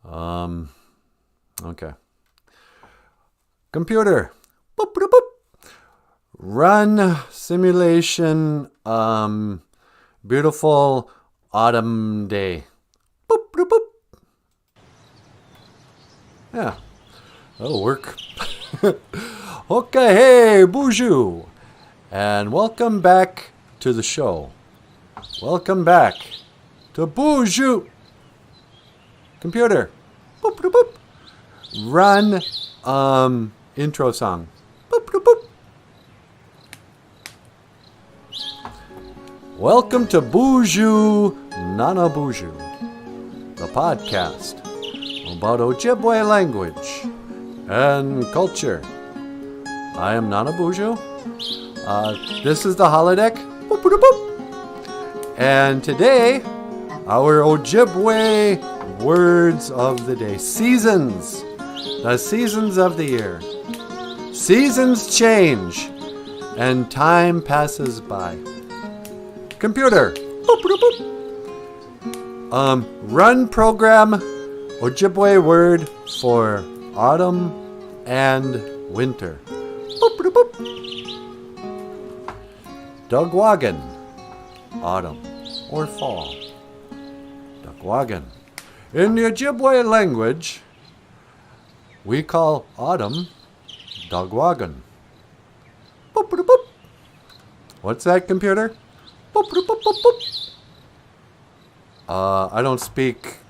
Okay. Computer. Boop, boop, boop. Run simulation. Beautiful autumn day. Boop, boop, boop. Yeah, that'll work. Okay, hey, BOOZHOO. And welcome back to the show. Welcome back to BOOZHOO. Computer. Boop, boop, boop. Run intro song. Boop, boop, boop. Welcome to BOOZHOO NANABOOZHOO, the podcast about Ojibwe language and culture. I am NANABOOZHOO. This is the Holodeck. Boop, boop, boop. And today, our Ojibwe words of the day. Seasons. The seasons of the year. Seasons change and time passes by. Computer. Boop, boop, boop. Run program Ojibwe word for autumn and winter. Boop, boop, boop. Dugwagon. Autumn or fall. Dugwagon. In the Ojibwe language, we call autumn Dugwagon. Boop, boop, boop. What's that, computer? Boop, boop, boop, boop, boop. I don't speak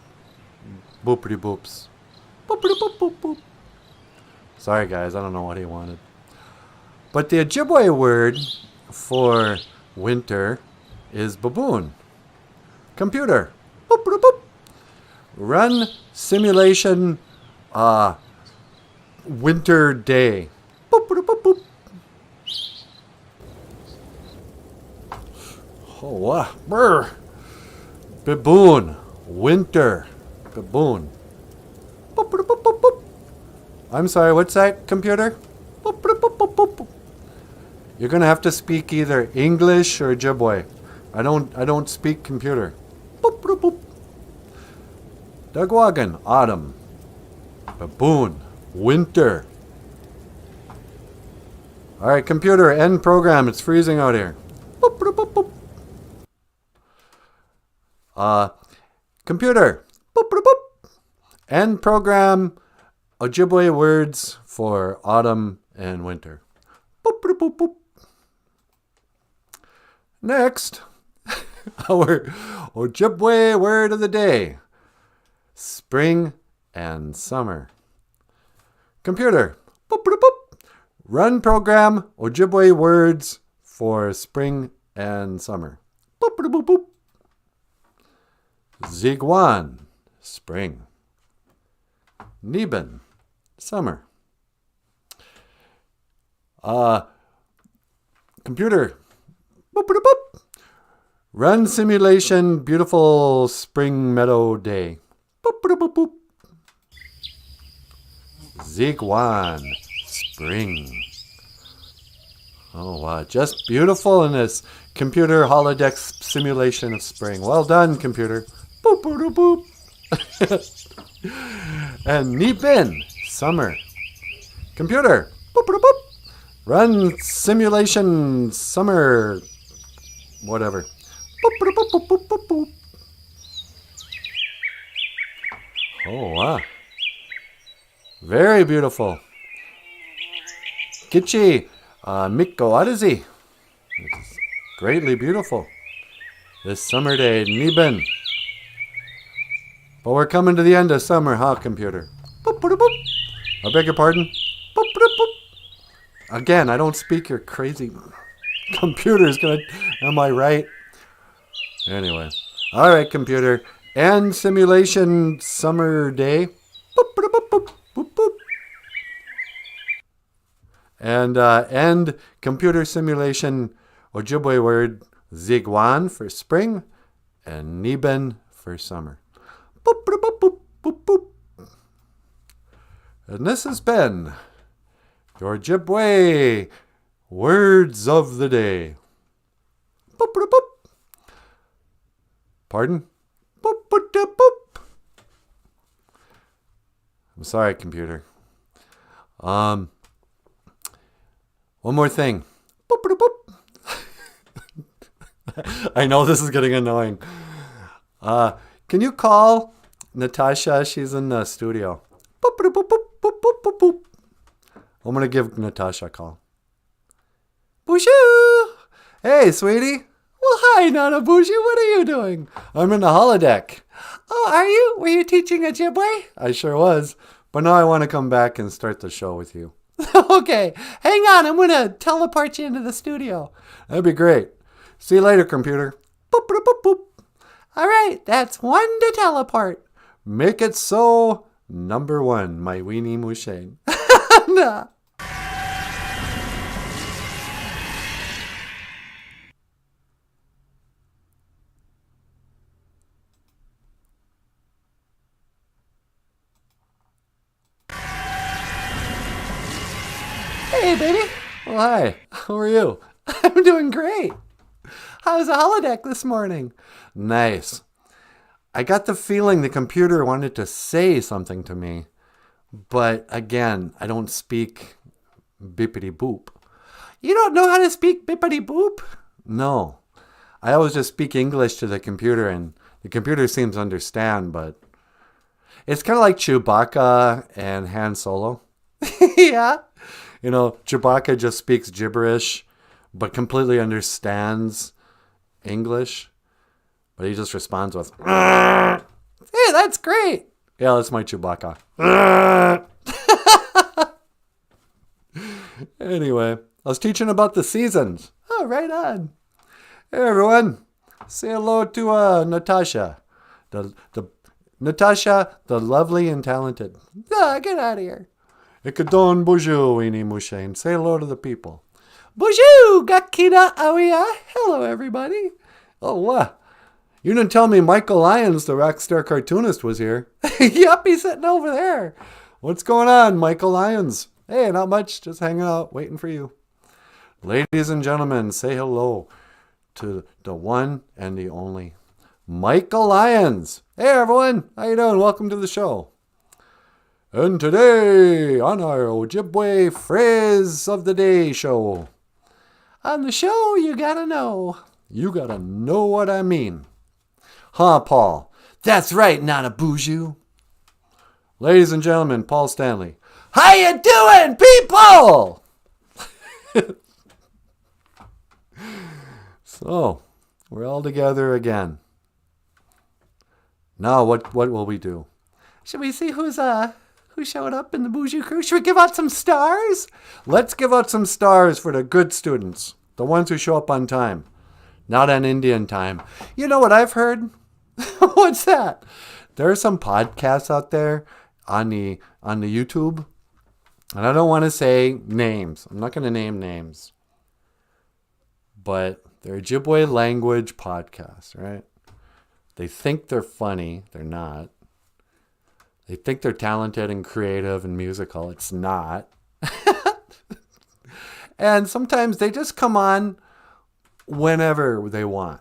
boopity boops. Boopity boop, boop, boop. Sorry, guys, I don't know what he wanted. But the Ojibwe word for winter is baboon. Computer. Boop, boop, boop. Run simulation winter day. Boop, boop, boop, boop. Oh, wow. Brr. Baboon. Winter. Baboon. Boop, boop, boop, boop, boop. I'm sorry, what's that, computer? Boop, boop, boop, boop, boop. You're going to have to speak either English or Ojibwe. I don't speak computer. Boop, boop, boop. Dugwagon, autumn. Baboon, winter. All right, computer, end program. It's freezing out here. Boop, boop, boop, boop. Computer. Boop, boop, boop. End program. Ojibwe words for autumn and winter. Boop, boop, boop, boop. Next, our Ojibwe word of the day. Spring and summer. Computer. Boop, boop, boop. Run program Ojibwe words for spring and summer. Boop, boop, boop, boop. Zigwan, spring. Niben, summer. Computer. Boop, boop, boop. Run simulation beautiful spring meadow day. Boop, boop, boop, boop. Zigwan, spring. Oh, wow. Just beautiful in this computer holodeck simulation of spring. Well done, computer. Boop, boop, boop, boop. And Nipin, summer. Computer. Boop, boop, boop. Run simulation summer whatever. Boop, boop, boop, boop, boop, boop, boop. Oh, wow. Very beautiful. Kichi, Mikko Odyssey. It's greatly beautiful. This summer day, Niben. But we're coming to the end of summer, huh, computer? Boop, boop, boop. I beg your pardon? Boop, boop, boop. Again, I don't speak your crazy computer's gonna... Am I right? Anyway. All right, computer. End simulation summer day. Boop, boop, boop, boop, boop, boop. And end computer simulation Ojibwe word Zigwan for spring and Niben for summer. Boop, boop, boop, boop, boop, boop. And this has been your Ojibwe words of the day. Boop, boop, boop. Pardon? Boop, boop, boop, boop. I'm sorry, computer. One more thing. Boop, boop, boop. I know this is getting annoying. Can you call Natasha? She's in the studio. Boop, boop, boop, boop, boop, boop, boop, boop. I'm going to give Natasha a call. BOOZHOO! Hey, sweetie. Well, hi, NanaBOOZHOO. What are you doing? I'm in the holodeck. Oh, are you? Were you teaching Ojibwe? I sure was. But now I want to come back and start the show with you. Okay. Hang on. I'm going to teleport you into the studio. That'd be great. See you later, computer. Boop, boop, boop, boop. All right. That's one to teleport. Make it so. Number one, my weenie Mushane. Nah. Hey, baby. Well, hi. How are you? I'm doing great. How was the holodeck this morning? Nice. I got the feeling the computer wanted to say something to me. But again, I don't speak bippity boop. You don't know how to speak bippity boop? No. I always just speak English to the computer and the computer seems to understand, but it's kind of like Chewbacca and Han Solo. Yeah. You know, Chewbacca just speaks gibberish, but completely understands English. But he just responds with, "Hey, that's great." Yeah, that's my Chewbacca. Anyway, I was teaching about the seasons. Oh, right on. Hey, everyone. Say hello to Natasha. Natasha, the lovely and talented. Ah, get out of here. Ikadon BOOZHOO, weenie Mushane. Say hello to the people. BOOZHOO, Gakina Awia. Hello, everybody. Oh, what? You didn't tell me Michael Lyons, the rock star cartoonist, was here. Yep, he's sitting over there. What's going on, Michael Lyons? Hey, not much. Just hanging out, waiting for you. Ladies and gentlemen, say hello to the one and the only Michael Lyons. Hey, everyone. How you doing? Welcome to the show. And today, on our Ojibwe Phrase of the Day show. On the show, you gotta know. You gotta know what I mean. Huh, Paul? That's right, NanaBOOZHOO. Ladies and gentlemen, Paul Stanley. How you doing, people? So, we're all together again. Now, what will we do? Should we see who showed up in the BOOZHOO crew? Should we give out some stars? Let's give out some stars for the good students. The ones who show up on time. Not on Indian time. You know what I've heard? What's that? There are some podcasts out there on the YouTube. And I don't want to say names. I'm not going to name names. But they're Ojibwe language podcasts, right? They think they're funny. They're not. They think they're talented and creative and musical. It's not. And sometimes they just come on whenever they want.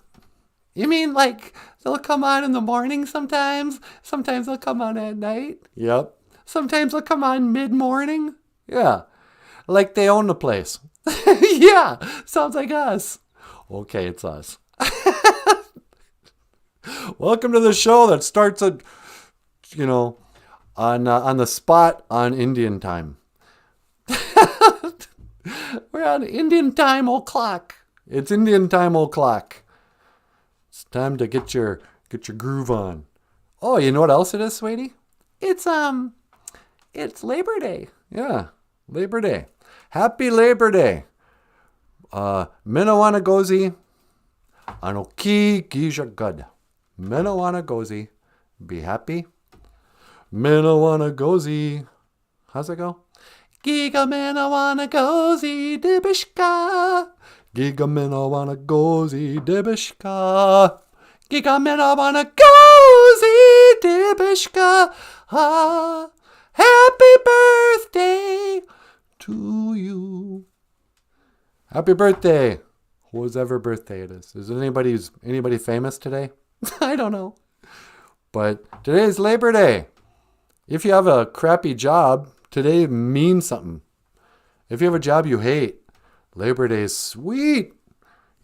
You mean like they'll come on in the morning sometimes? Sometimes they'll come on at night? Yep. Sometimes they'll come on mid-morning? Yeah. Like they own the place. Yeah. Sounds like us. Okay, it's us. Welcome to the show that starts at, on the spot on Indian time. We're on Indian time o'clock. It's Indian time o'clock. It's time to get your groove on. Oh, you know what else it is, sweetie? It's Labor Day. Yeah, Labor Day. Happy Labor Day. Minawanagozi Anoki Gija Gud. Minawanagozi. Be happy. Minawanagozi. How's it go? Giga Minawanagozi Dibishka. Giga Minawanagozi Dibishka. Giga Minawanagozi Dibishka. Ah, happy birthday to you. Happy birthday. Whoever birthday it is. Is it anybody famous today? I don't know. But today's Labor Day. If you have a crappy job, today means something. If you have a job you hate, Labor Day is sweet.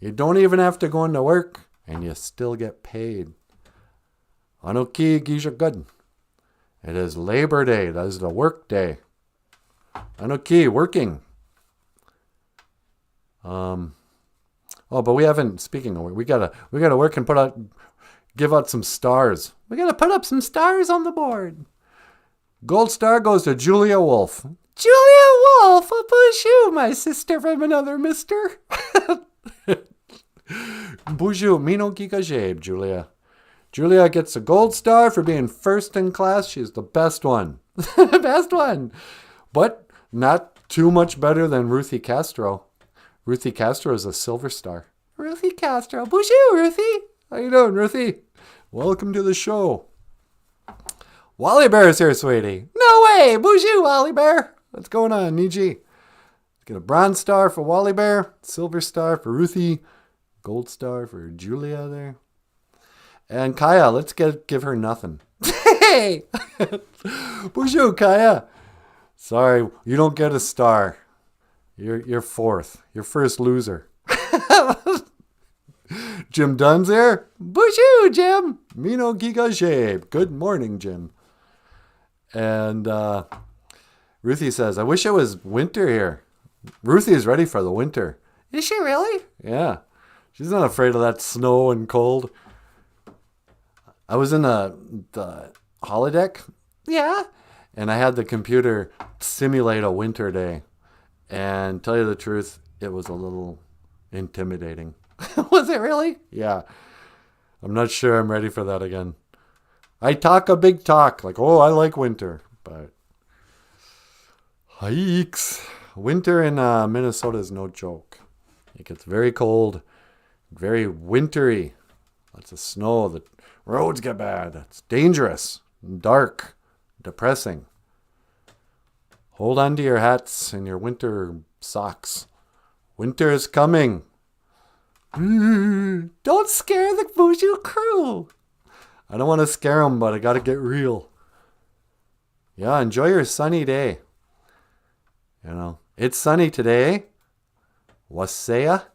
You don't even have to go into work, and you still get paid. Anoki Gijagud. It is Labor Day. That is the work day. Anoki, working. But we haven't, speaking of work, we gotta work and give out some stars. We gotta put up some stars on the board. Gold star goes to Julia Wolf. Julia Wolf, a BOOZHOO, my sister from another mister. BOOZHOO, Mino Gigajebe, Julia. Julia gets a gold star for being first in class. She's the best one. Best one. But not too much better than Ruthie Castro. Ruthie Castro is a silver star. Ruthie Castro. BOOZHOO, Ruthie. How you doing, Ruthie? Welcome to the show. Wally Bear's here, sweetie. No way. BOOZHOO, Wally Bear. What's going on, Niji? Let's get a bronze star for Wally Bear. Silver star for Ruthie. Gold star for Julia there. And Kaya, let's give her nothing. Hey! BOOZHOO, Kaya. Sorry, you don't get a star. You're fourth. You're first loser. Jim Dunn's here. BOOZHOO, Jim. Mino Gigajebe. Good morning, Jim. And Ruthie says, I wish it was winter here. Ruthie is ready for the winter. Is she really? Yeah. She's not afraid of that snow and cold. I was in the holodeck. Yeah. And I had the computer simulate a winter day. And tell you the truth, it was a little intimidating. Was it really? Yeah. I'm not sure I'm ready for that again. I talk a big talk, like, oh, I like winter. But, yikes. Winter in Minnesota is no joke. It gets very cold, very wintry. Lots of snow. The roads get bad. It's dangerous, dark, depressing. Hold on to your hats and your winter socks. Winter is coming. Don't scare the BOOZHOO crew. I don't want to scare them, but I got to get real. Yeah, enjoy your sunny day. You know, it's sunny today. Wasaya.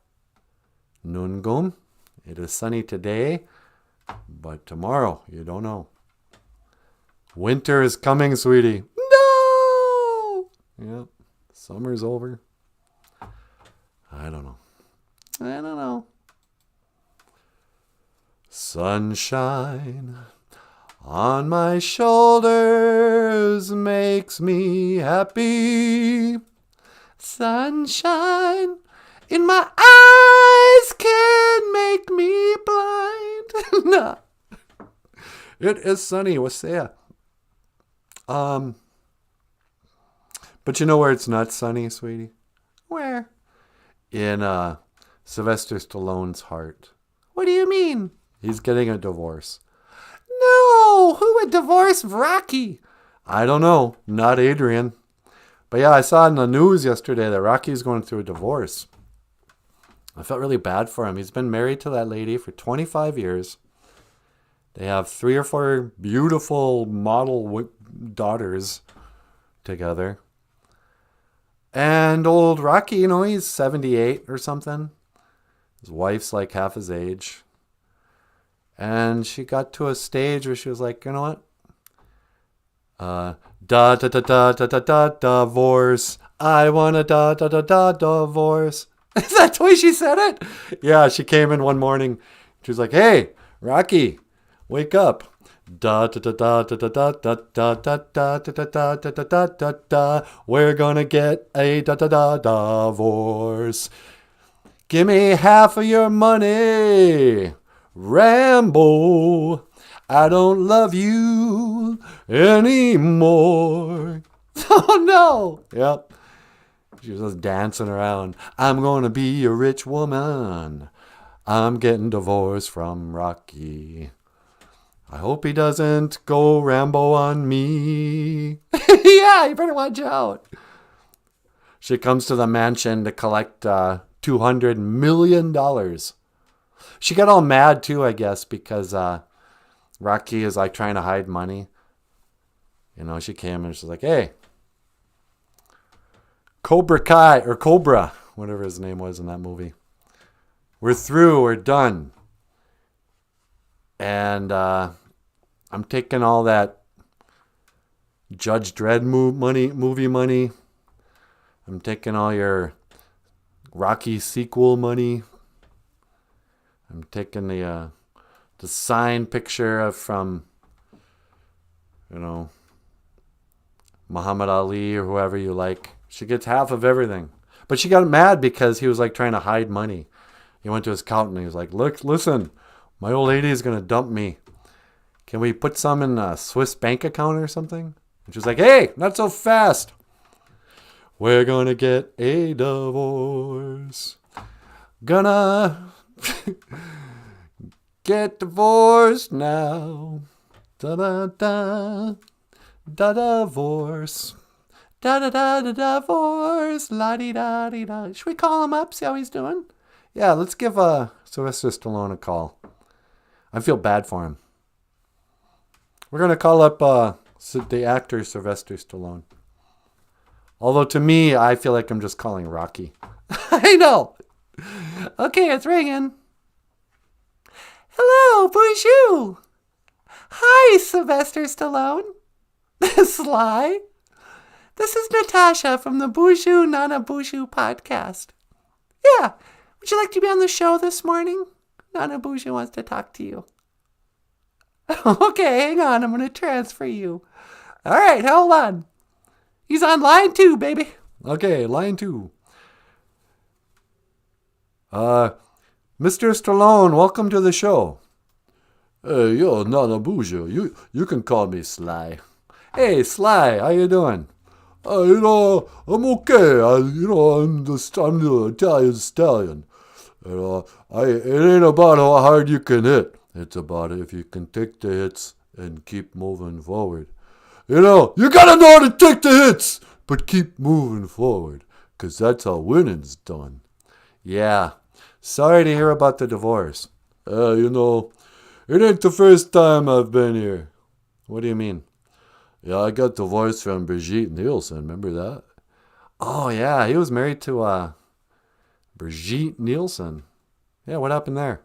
Nungum. It is sunny today, but tomorrow, you don't know. Winter is coming, sweetie. No! Yep, summer's over. I don't know. Sunshine on my shoulders makes me happy. Sunshine in my eyes can make me blind. Nah. It is sunny. What's that? But you know where it's not sunny, sweetie? Where? In Sylvester Stallone's heart. What do you mean? He's getting a divorce. No! Who would divorce Rocky? I don't know. Not Adrian. But yeah, I saw in the news yesterday that Rocky's going through a divorce. I felt really bad for him. He's been married to that lady for 25 years. They have 3 or 4 beautiful model daughters together. And old Rocky, you know, he's 78 or something. His wife's like half his age. And she got to a stage where she was like, you know what? Divorce. I want a divorce. Is that the way she said it? Yeah, she came in one morning. She was like, hey, Rocky, wake up. We're gonna get a divorce. Give me half of your money, Rambo. I don't love you anymore. Oh no. Yep. She was just dancing around. I'm gonna be a rich woman. I'm getting divorced from Rocky. I hope he doesn't go Rambo on me. Yeah, you better watch out. She comes to the mansion to collect $200 million. She got all mad too, I guess, because Rocky is like trying to hide money. She came and she's like, hey, Cobra Kai, or Cobra, whatever his name was in that movie. We're through. We're done. And I'm taking all that Judge Dredd movie money. I'm taking all your Rocky sequel money. I'm taking the signed picture from, Muhammad Ali or whoever you like. She gets half of everything. But she got mad because he was like trying to hide money. He went to his accountant and he was like, look, listen, my old lady is going to dump me. Can we put some in a Swiss bank account or something? And she was like, hey, not so fast. We're going to get a divorce. Gonna get divorced now. Da-da-da. Da-divorce. Da-da-da-da-divorce. La-di-da-di-da. Should we call him up, see how he's doing? Yeah, let's give Sylvester Stallone a call. I feel bad for him. We're going to call up the actor Sylvester Stallone. Although to me, I feel like I'm just calling Rocky. I know. Okay, it's ringing. Hello, BOOZHOO. Hi, Sylvester Stallone. Sly. This is Natasha from the BOOZHOO NANABOOZHOO podcast. Yeah, would you like to be on the show this morning? NANABOOZHOO wants to talk to you. Okay, hang on, I'm going to transfer you. All right, hold on. He's on line 2, baby. Okay, line 2. Mr. Stallone, welcome to the show. Hey, yo, NANABOOZHOO. You can call me Sly. Hey, Sly, how you doing? I'm okay. I'm the Italian stallion. It ain't about how hard you can hit. It's about if you can take the hits and keep moving forward. You gotta know how to take the hits, but keep moving forward, 'cause that's how winning's done. Yeah. Sorry to hear about the divorce. It ain't the first time I've been here. What do you mean? Yeah, I got divorced from Brigitte Nielsen. Remember that? Oh, yeah. He was married to Brigitte Nielsen. Yeah, what happened there?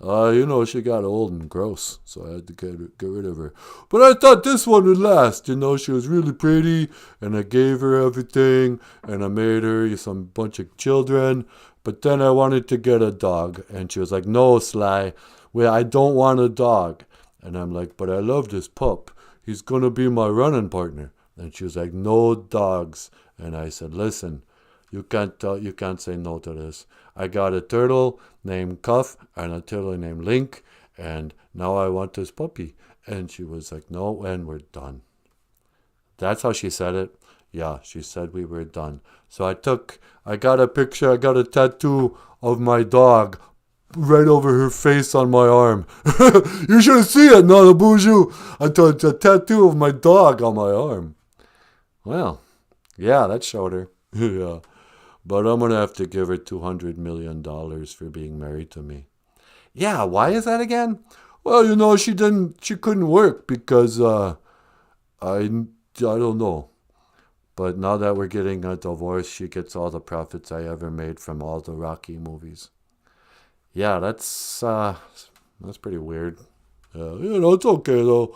She got old and gross, so I had to get rid of her. But I thought this one would last. She was really pretty, and I gave her everything, and I made her some bunch of children. But then I wanted to get a dog, and she was like, no, Sly, I don't want a dog. And I'm like, but I love this pup. He's going to be my running partner. And she was like, no dogs. And I said, listen, you can't say no to this. I got a turtle named Cuff and a turtle named Link, and now I want this puppy. And she was like, no, and we're done. That's how she said it. Yeah, she said we were done. So I got a picture, I got a tattoo of my dog right over her face on my arm. You should see it, NANABOOZHOO. I got a tattoo of my dog on my arm. Well, yeah, that showed her. Yeah. But I'm going to have to give her $200 million for being married to me. Yeah, why is that again? Well, she couldn't work because, I don't know. But now that we're getting a divorce, she gets all the profits I ever made from all the Rocky movies. Yeah, that's pretty weird. It's okay though.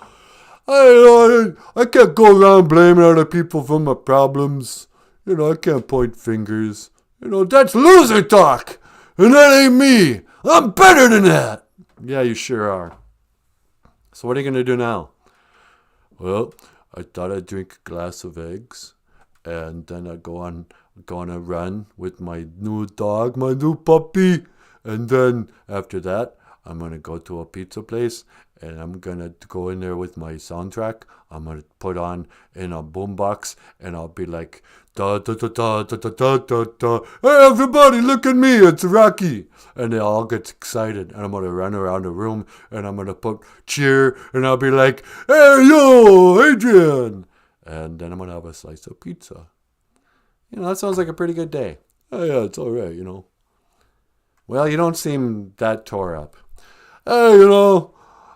I can't go around blaming other people for my problems. I can't point fingers. That's loser talk. And that ain't me. I'm better than that. Yeah, you sure are. So what are you going to do now? Well, I thought I'd drink a glass of eggs. And then I'd go on a run with my new dog, my new puppy. And then after that, I'm going to go to a pizza place. And I'm going to go in there with my soundtrack. I'm going to put on in a boombox. And I'll be like, da da da da da da da da da. Hey, everybody, look at me. It's Rocky. And they all get excited. And I'm going to run around the room. And I'm going to put cheer. And I'll be like, hey, yo, Adrian. And then I'm going to have a slice of pizza. That sounds like a pretty good day. Oh, yeah, it's all right, Well, you don't seem that tore up. Hey,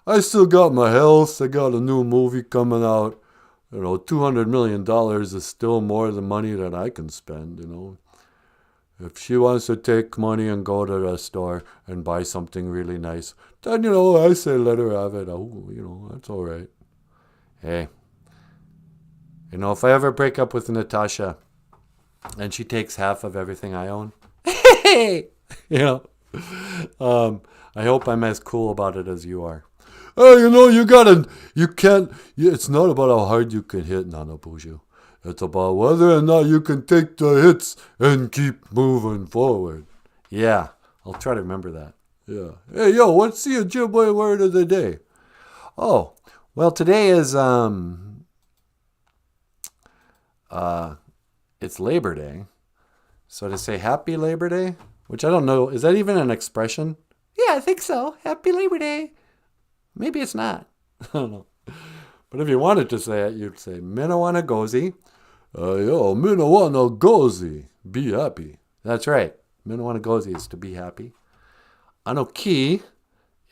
I still got my health. I got a new movie coming out. $200 million is still more than money that I can spend. If she wants to take money and go to the store and buy something really nice, then, I say let her have it. Oh, that's all right. Hey, if I ever break up with Natasha and she takes half of everything I own, hey, I hope I'm as cool about it as you are. Hey, it's not about how hard you can hit, NanaBOOZHOO. It's about whether or not you can take the hits and keep moving forward. Yeah, I'll try to remember that. Yeah. Hey, what's the Ojibwe word of the day? Oh, well, today is, it's Labor Day. So to say Happy Labor Day, which I don't know, is that even an expression? Yeah, I think so. Happy Labor Day. Maybe it's not. I don't know. But if you wanted to say it, you'd say Minnewannagozi. Minnewannagozi. Be happy. That's right. Minnewannagozi is to be happy. Anoki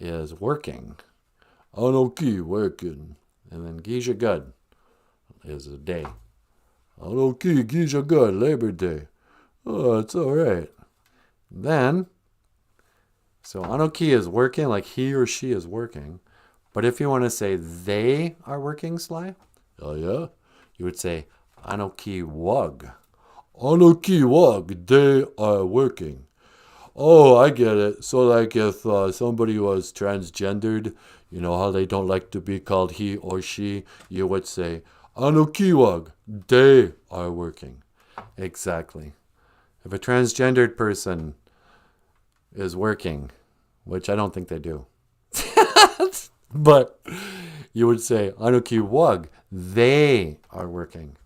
is working. Anoki, working. And then Gija Good is a day. Anoki, Gija Good, Labor Day. Oh, it's all right. Then, so Anoki is working, like he or she is working. But if you want to say they are working, Sly, oh yeah, you would say Anoki wug. Anoki wug, they are working. Oh, I get it. So like if somebody was transgendered, how they don't like to be called he or she, you would say Anoki wug, they are working. Exactly. If a transgendered person is working, which I don't think they do, but you would say, Anoki wug, they are working.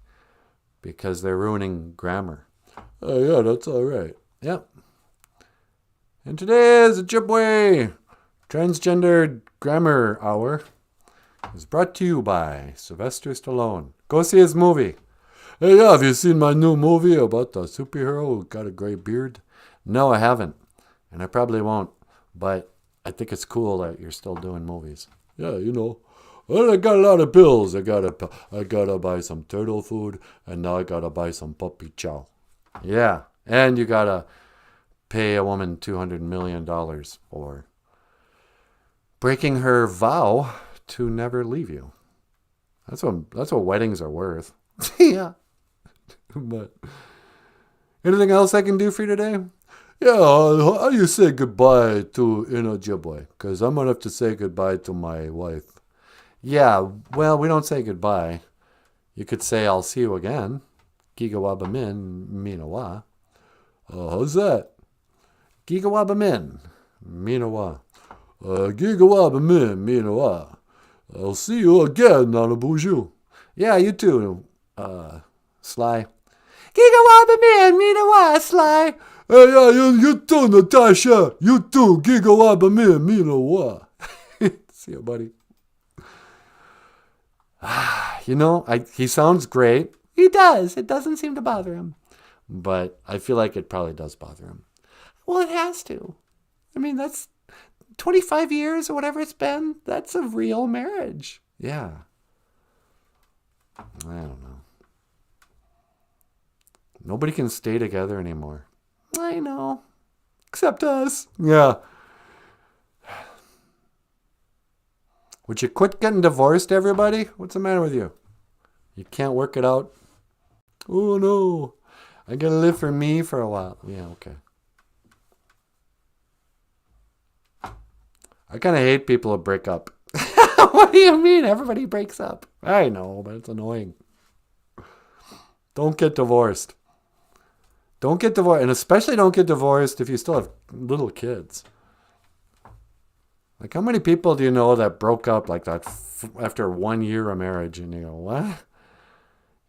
Because they're ruining grammar. Oh, yeah, that's all right. Yep. And today's Ojibwe Transgendered Grammar Hour is brought to you by Sylvester Stallone. Go see his movie. Hey, have you seen my new movie about the superhero who got a gray beard? No, I haven't. And I probably won't. But I think it's cool that you're still doing movies. Yeah, Well, I got a lot of bills. I gotta buy some turtle food, and now I gotta buy some puppy chow. Yeah, and you gotta pay a woman $200 million for breaking her vow to never leave you. That's what weddings are worth. Yeah. But anything else I can do for you today? Yeah, how do you say goodbye to Ojibwe? Because I'm gonna have to say goodbye to my wife. Yeah, well, we don't say goodbye. You could say, I'll see you again. Gigawabamin, minawa. How's that? Gigawabamin, minawa. Gigawabamin, minawa. I'll see you again, NanaBOOZHOO. Yeah, you too, Sly. Gigawabamin, minawa, Sly. Hey, yeah, you too, Natasha. You too, Gigawabamin, minawa. See you, buddy. He sounds great. He does. It doesn't seem to bother him. But I feel like it probably does bother him. Well, it has to. I mean, that's 25 years or whatever it's been. That's a real marriage. Yeah. I don't know. Nobody can stay together anymore. I know. Except us. Yeah. Would you quit getting divorced, everybody? What's the matter with you? You can't work it out? Oh, no. I gotta live for me for a while. Yeah, okay. I kind of hate people who break up. What do you mean? Everybody breaks up. I know, but it's annoying. Don't get divorced. Don't get divorced. And especially don't get divorced if you still have little kids. Like, how many people do you know that broke up like that after 1 year of marriage? And you go, what?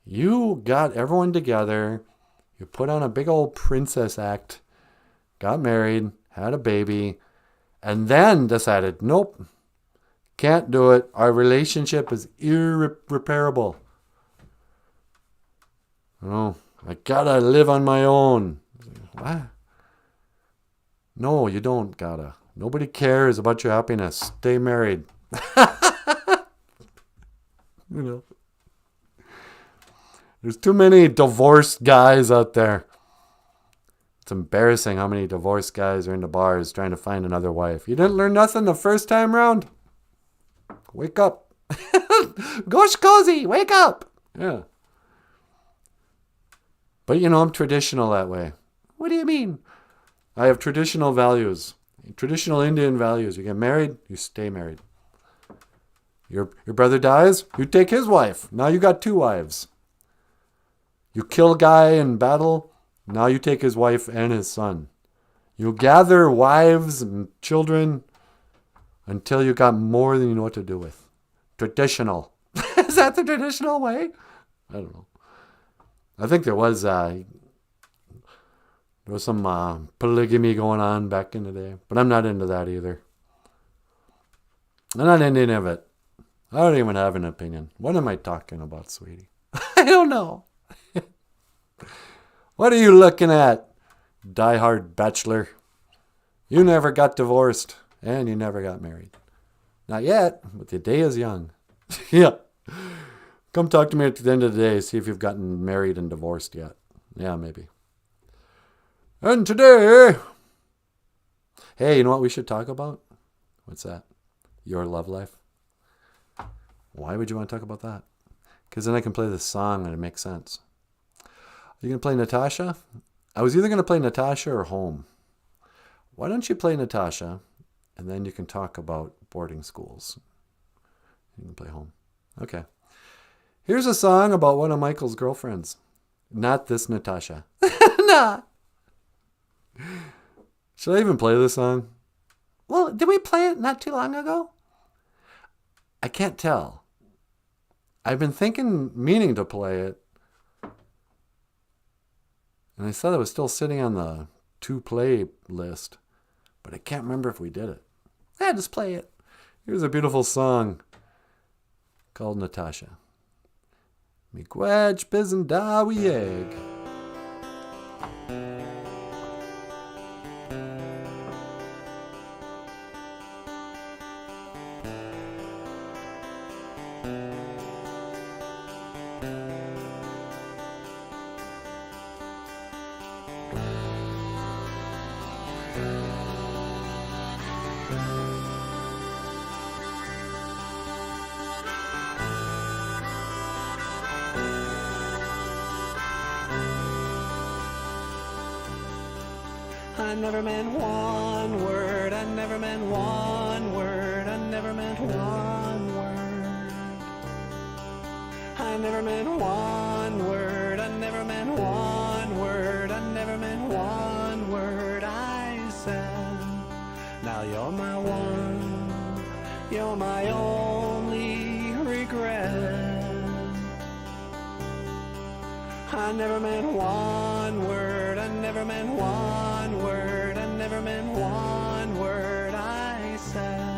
You got everyone together. You put on a big old princess act. Got married. Had a baby. And then decided, nope. Can't do it. Our relationship is irreparable. Oh, I gotta live on my own. What? No, you don't gotta. Nobody cares about your happiness. Stay married. There's too many divorced guys out there. It's embarrassing how many divorced guys are into bars trying to find another wife. You didn't learn nothing the first time round? Wake up. Gosh, cozy, wake up. Yeah. But you know, I'm traditional that way. What do you mean? I have traditional values. Traditional Indian values. You get married, you stay married. Your brother dies, you take his wife. Now you got 2 wives. You kill a guy in battle, now you take his wife and his son. You gather wives and children until you got more than you know what to do with. Traditional. Is that the traditional way? I don't know. I think there was some polygamy going on back in the day. But I'm not into that either. I'm not into any of it. I don't even have an opinion. What am I talking about, sweetie? I don't know. What are you looking at, diehard bachelor? You never got divorced, and you never got married. Not yet, but the day is young. Yeah. Come talk to me at the end of the day, see if you've gotten married and divorced yet. Yeah, maybe. And today... Hey, you know what we should talk about? What's that? Your love life? Why would you want to talk about that? Because then I can play this song and it makes sense. Are you going to play Natasha? I was either going to play Natasha or Home. Why don't you play Natasha and then you can talk about boarding schools. You can play Home. Okay. Here's a song about one of Michael's girlfriends. Not this Natasha. Nah. Should I even play this song? Well, did we play it not too long ago? I can't tell. I've been meaning to play it. And I thought it was still sitting on the to play list. But I can't remember if we did it. Yeah, just play it. Here's a beautiful song called Natasha. Miigwech bizendawi egg. I never meant one word, I never meant one word, I never meant one word. I never meant one word, I never meant one word, I never meant one word I said. Now you're my one, you're my only regret. I never meant one word, I never meant one word, I never meant one word I said.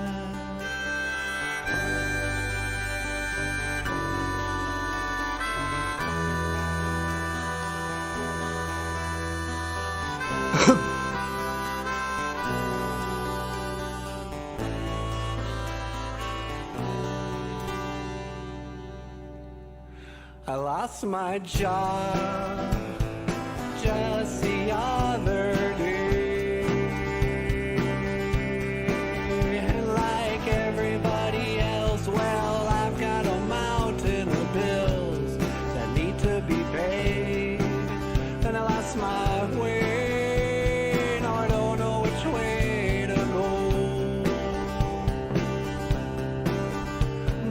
I lost my job just the other day, and like everybody else, well, I've got a mountain of bills that need to be paid. Then I lost my way, now I don't know which way to go.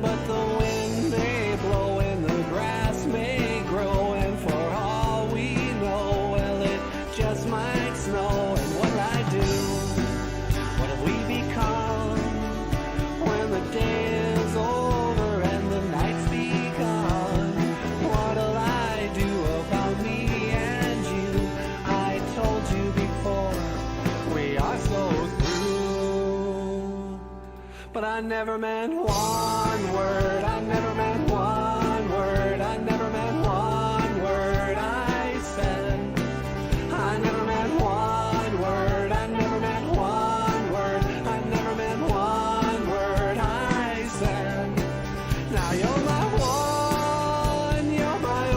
But the wind may blow in the grass may grow, and for all we know, well, it just might snow. And what'll I do? What have we become when the day is over and the night's begun? What'll I do about me and you? I told you before, we are so through. But I never meant one word, I never meant one word, I never meant one word I said. I never meant one word, I never meant one word, I never meant one word I said. Now you're my one, you're my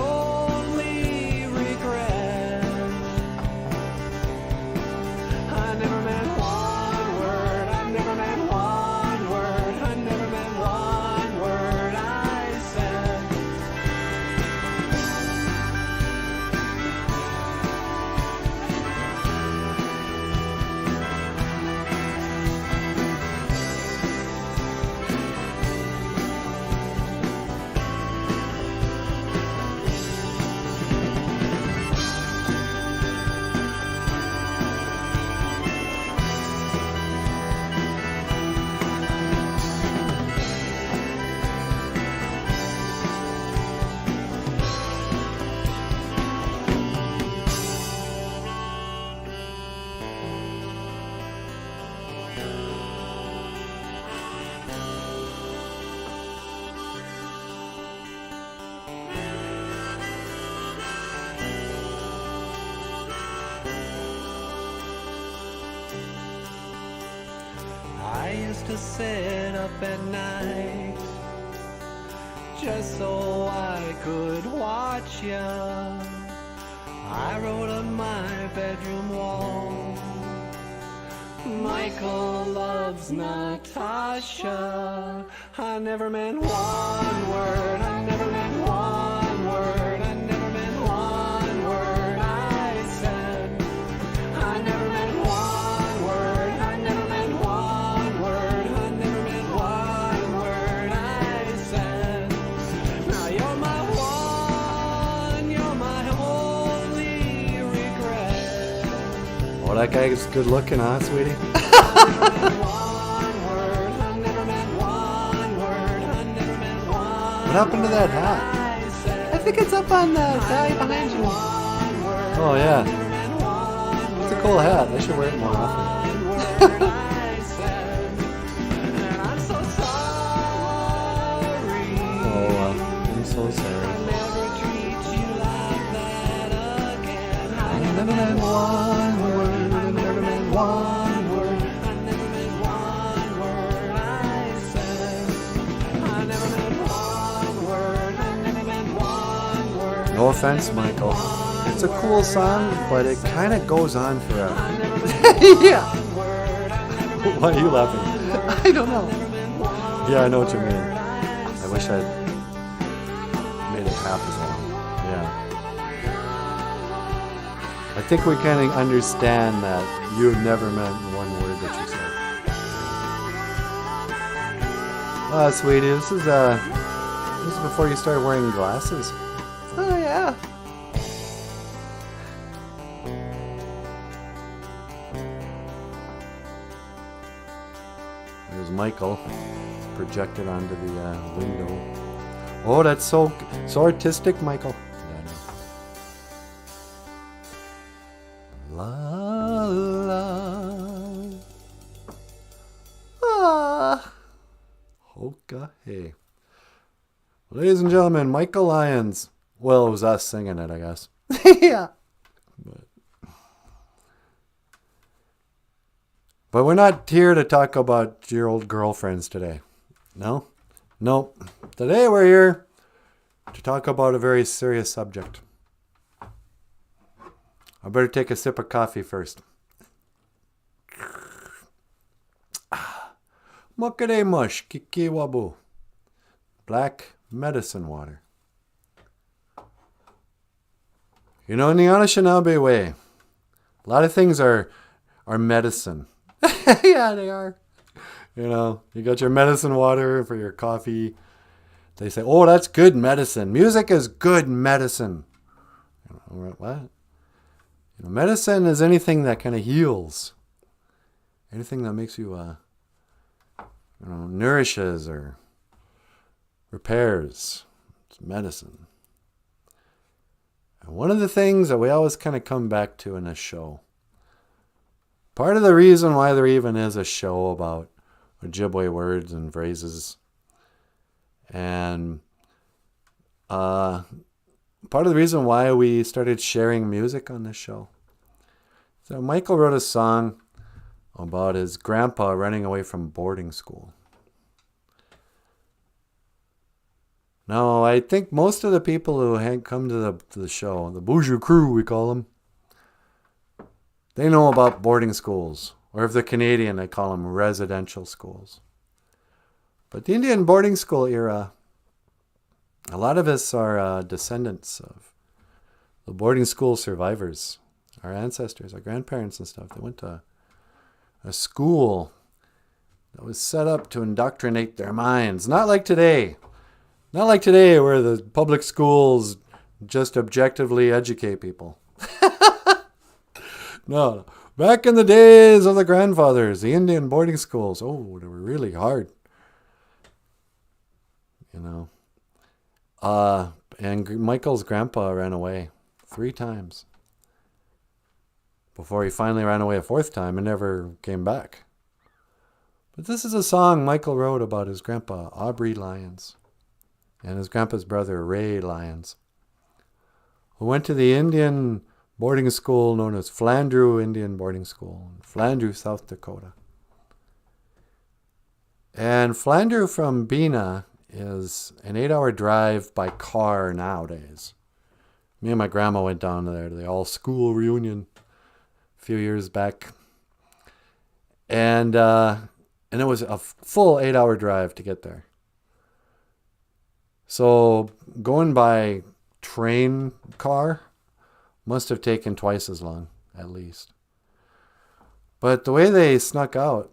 to sit up at night just so I could watch ya. I wrote on my bedroom wall, Michael loves Natasha. I never meant one word, I never meant one word, I never meant one word I said. I never meant one word, I never meant one word, I never meant one word I said. Now you're my one, you're my only regret. Oh, that guy is good looking, huh, sweetie? What happened to that hat? I think it's up on the guy behind you. Oh, yeah. It's a cool hat. I should wear it more often. Oh, I'm so sorry. I never meant one word. I never meant one word. No offense, Michael. It's a cool song, but it kind of goes on forever. Yeah. Why are you laughing? I don't know. Yeah, I know what you mean. I wish I'd made it half as long. Yeah. I think we kind of understand that you never meant one word that you said. Sweetie, this is before you started wearing glasses. Oh, yeah. There's Michael projected onto the window. Oh, that's so artistic, Michael. Yeah, I know. La la. Ah. Hoka hey. Ladies and gentlemen, Michael Lyons. Well, it was us singing it, I guess. Yeah. But we're not here to talk about your old girlfriends today. No? Nope. Today we're here to talk about a very serious subject. I better take a sip of coffee first. Mokere mush, kiki wabu. Black medicine water. You know, in the Anishinaabe way, a lot of things are medicine. Yeah, they are. You know, you got your medicine water for your coffee. They say, oh, that's good medicine. Music is good medicine. You know, what? You know, medicine is anything that kind of heals. Anything that makes you, nourishes or repairs. It's medicine. And one of the things that we always kind of come back to in this show, part of the reason why there even is a show about Ojibwe words and phrases, and part of the reason why we started sharing music on this show. So Michael wrote a song about his grandpa running away from boarding school. Now, I think most of the people who come to the show, the BOOZHOO crew, we call them, they know about boarding schools. Or if they're Canadian, they call them residential schools. But the Indian boarding school era, a lot of us are descendants of the boarding school survivors. Our ancestors, our grandparents and stuff, they went to a school that was set up to indoctrinate their minds. Not like today. Not like today where the public schools just objectively educate people. No. Back in the days of the grandfathers, the Indian boarding schools, oh, they were really hard. You know. And Michael's grandpa ran away 3 times. Before he finally ran away a 4th time and never came back. But this is a song Michael wrote about his grandpa, Aubrey Lyons, and his grandpa's brother, Ray Lyons, who went to the Indian boarding school known as Flandreau Indian Boarding School in Flandreau, South Dakota. And Flandreau from Bina is an 8-hour drive by car nowadays. Me and my grandma went down there to the all-school reunion a few years back. And it was a full 8-hour drive to get there. So going by train car must have taken twice as long, at least. But the way they snuck out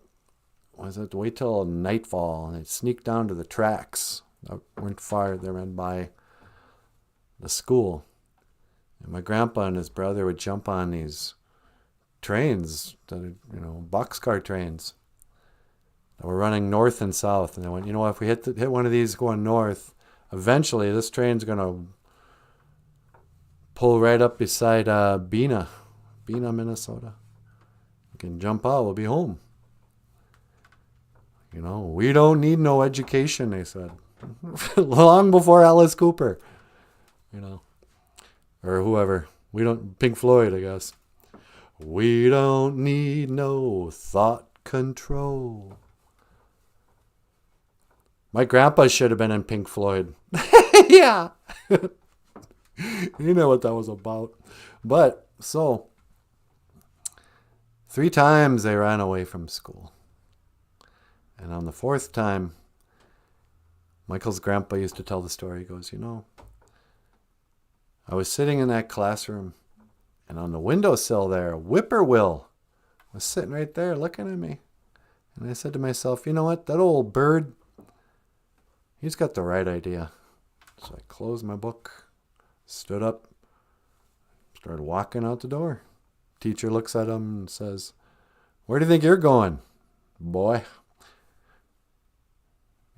was to wait till nightfall and they'd sneak down to the tracks that weren't far. They ran by the school. And my grandpa and his brother would jump on these trains, that are, boxcar trains that were running north and south. And they went, if we hit one of these going north, eventually this train's going to pull right up beside Bina, Minnesota. We can jump out, we'll be home. We don't need no education, they said. Long before Alice Cooper, or whoever. Pink Floyd, I guess. We don't need no thought control. My grandpa should have been in Pink Floyd. Yeah. You know what that was about. But, so, 3 times they ran away from school. And on the 4th time, Michael's grandpa used to tell the story. He goes, I was sitting in that classroom, and on the windowsill there, a whippoorwill was sitting right there looking at me. And I said to myself, you know what, that old bird, he's got the right idea. So I closed my book, stood up, started walking out the door. Teacher looks at him and says, where do you think you're going, boy?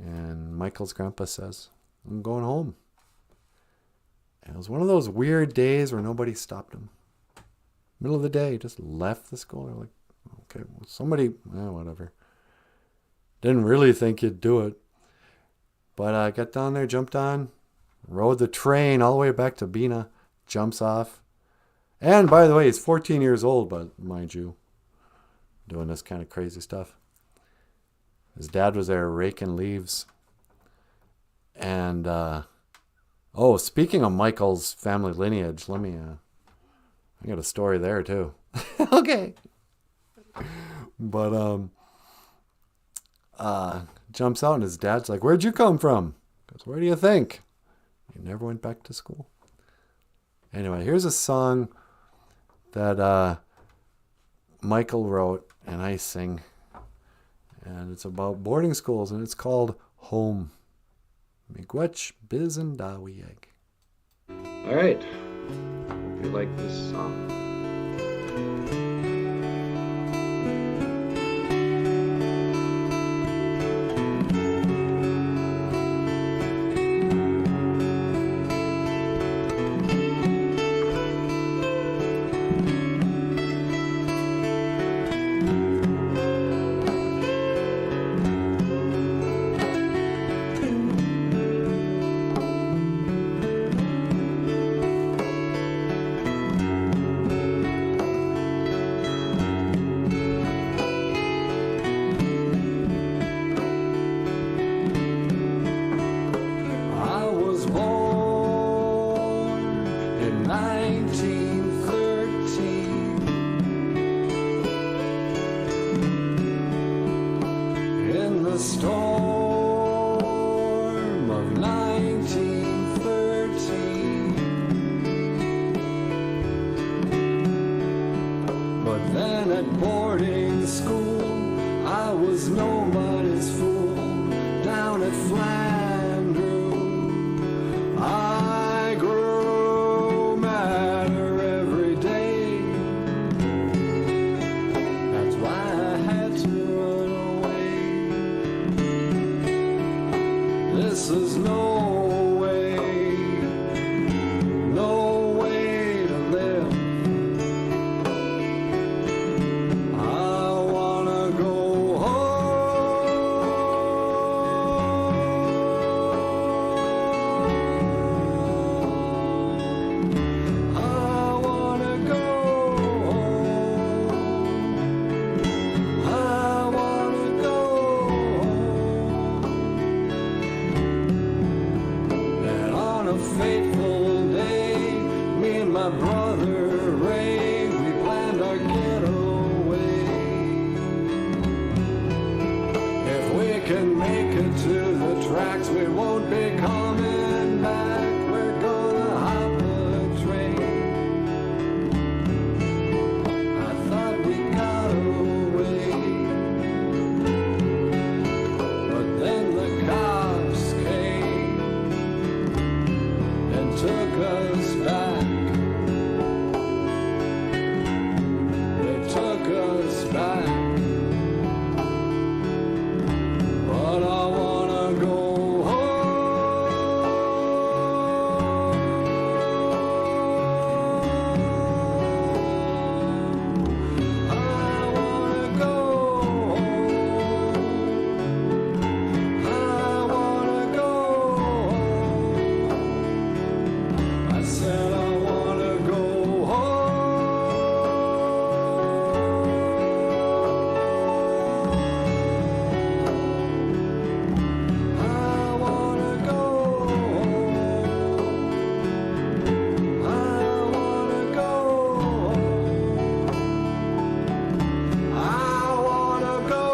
And Michael's grandpa says, I'm going home. And it was one of those weird days where nobody stopped him. Middle of the day, he just left the school. They're like, okay, well, somebody, whatever. Didn't really think you'd do it. But I got down there, jumped on, rode the train all the way back to Bina, jumps off. And by the way, he's 14 years old, but mind you, doing this kind of crazy stuff. His dad was there raking leaves. And, speaking of Michael's family lineage, I got a story there too. Okay. But, jumps out and his dad's like, where'd you come from? He goes, where do you think? He never went back to school. Anyway, here's a song that Michael wrote and I sing. And it's about boarding schools, and it's called Home. Miigwech biz and dawieg. All right. Hope you like this song. storm of 1913. But then at boarding school, I was nobody's fool. Down at Flandreau, I grew madder every day. That's why I had to run away. This is no way to live. I wanna go home. fateful day, me and my brother Ray, we planned our getaway. If we can make it to the tracks, we won't be coming back. We're gonna hop a train. I thought we got away, but then the cops came and took us back. They took us back. But I wanna go home. I wanna go home. I wanna go home. I said I wanna go home. I wanna go home. I wanna go home. I wanna go.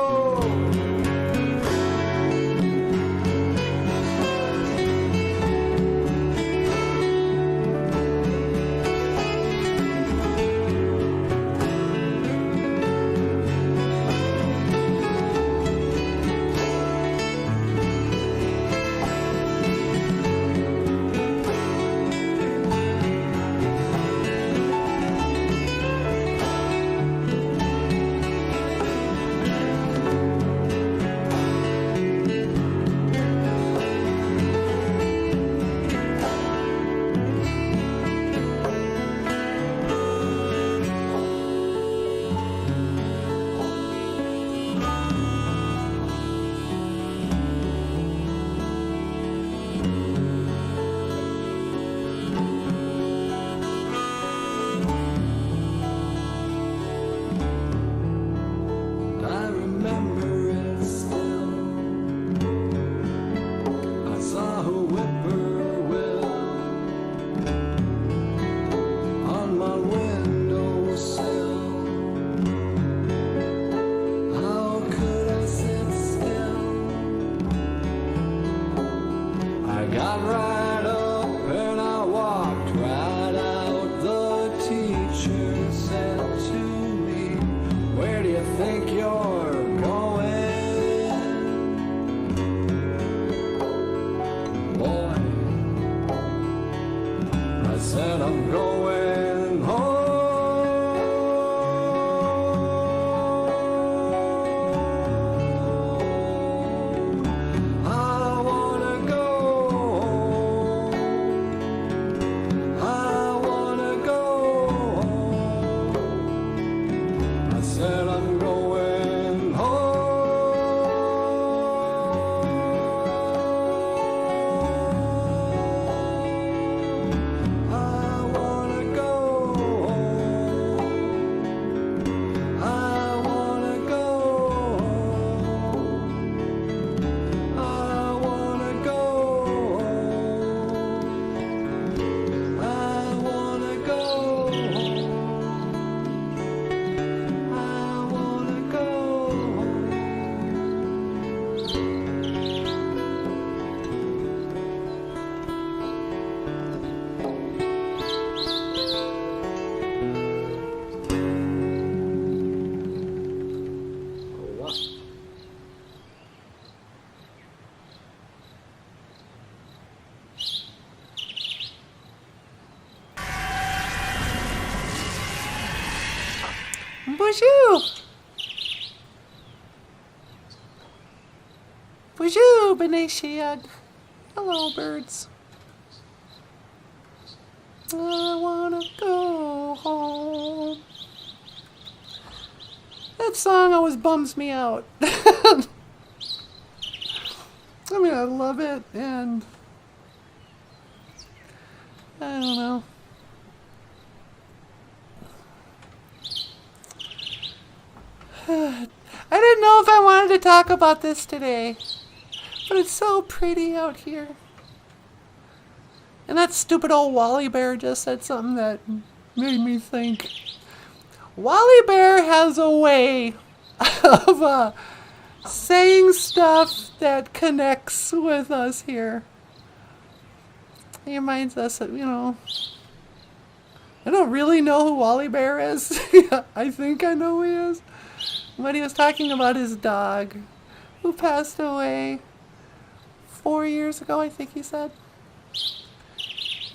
I remember it still. I saw a whippoorwill on my windowsill. How could I sit still? I got right up and I walked right out. The teacher said to me, "Where do you think you're going?" Boy, I said I'm going home. I wanna go home. I wanna go home. I said I'm going home. I wanna go home. I wanna go home. I wanna go home. I wanna go home. I wanna go home. BOOZHOO! BOOZHOO, Benesiag. Hello, birds. I wanna go home. That song always bums me out. I mean, I love it, and I don't know. I didn't know if I wanted to talk about this today, but it's so pretty out here. And that stupid old Wally Bear just said something that made me think. Wally Bear has a way of saying stuff that connects with us here. He reminds us that, I don't really know who Wally Bear is. I think I know who he is. But he was talking about his dog, who passed away 4 years ago, I think he said.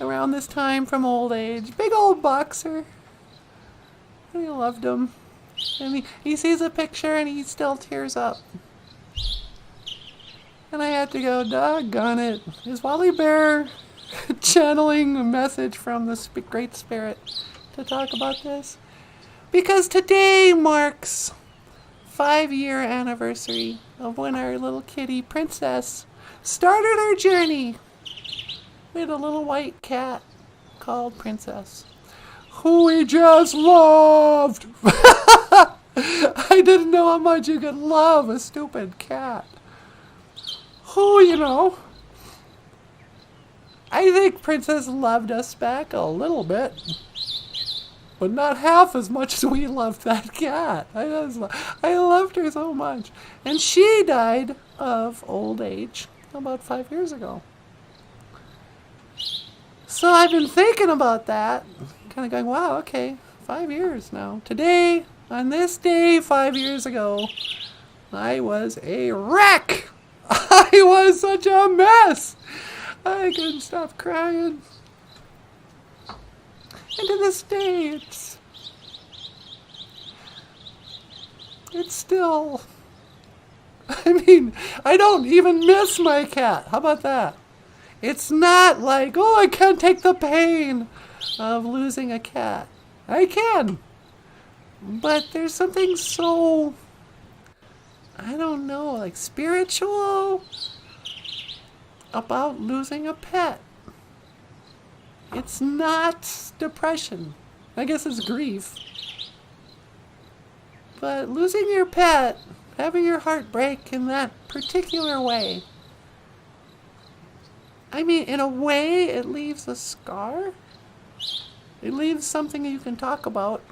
Around this time from old age. Big old boxer. He loved him. And he sees a picture and he still tears up. And I had to go, doggone it. Is Wally Bear channeling a message from the Great Spirit to talk about this? Because today marks 5-year anniversary of when our little kitty Princess started her journey. We had a little white cat called Princess, who we just loved. I didn't know how much you could love a stupid cat. Who, I think Princess loved us back a little bit, but not half as much as we loved that cat. I loved her so much. And she died of old age about 5 years ago. So I've been thinking about that, kind of going, wow, okay, 5 years now. Today, on this day 5 years ago, I was a wreck. I was such a mess. I couldn't stop crying. And to this day, it's still, I don't even miss my cat. How about that? It's not like, oh, I can't take the pain of losing a cat. I can. But there's something so, I don't know, like spiritual about losing a pet. It's not depression. I guess it's grief. But losing your pet, having your heart break in that particular way, in a way, it leaves a scar. It leaves something you can talk about.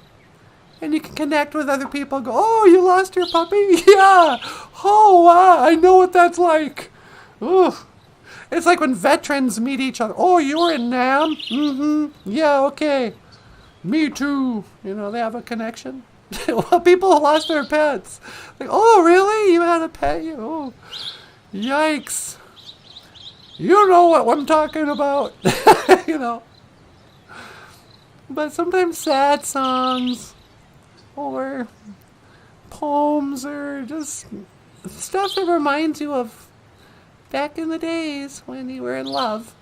And you can connect with other people and go, oh, you lost your puppy? Yeah. Oh, wow. I know what that's like. Ugh. It's like when veterans meet each other. Oh, you were in Nam? Mm-hmm. Yeah, okay. Me too. They have a connection. Well, people lost their pets. Like, oh, really? You had a pet? Oh, yikes. You know what I'm talking about. But sometimes sad songs or poems or just stuff that reminds you of back in the days when you were in love.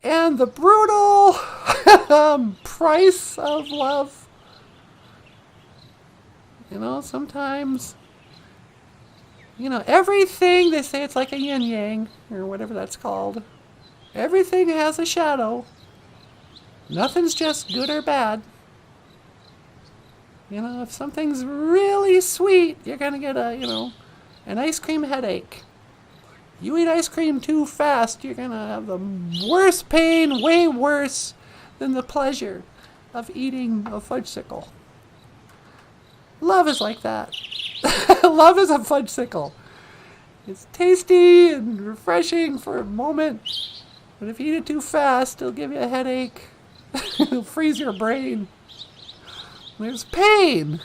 And the brutal price of love. Sometimes, everything, they say it's like a yin-yang, or whatever that's called. Everything has a shadow. Nothing's just good or bad. If something's really sweet, you're going to get an ice cream headache. You eat ice cream too fast, you're going to have the worst pain, way worse than the pleasure of eating a fudgesicle. Love is like that. Love is a fudgesicle. It's tasty and refreshing for a moment, but if you eat it too fast, it'll give you a headache. It'll freeze your brain. There's pain.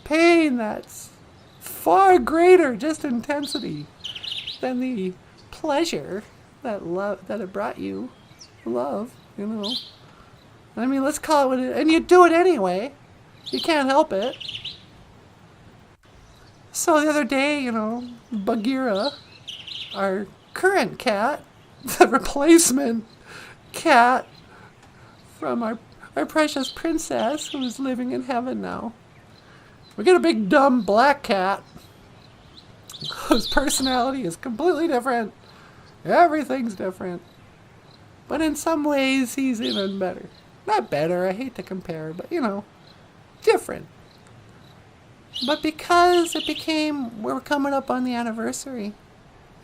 Pain that's far greater, just intensity, than the pleasure that it brought you. Love, let's call it what it is. And you do it anyway. You can't help it. So the other day, Bagheera, our current cat, the replacement cat from our precious princess who's living in heaven now. We get a big dumb black cat whose personality is completely different. Everything's different. But in some ways, he's even better. Not better, I hate to compare, but different. But because we're coming up on the anniversary,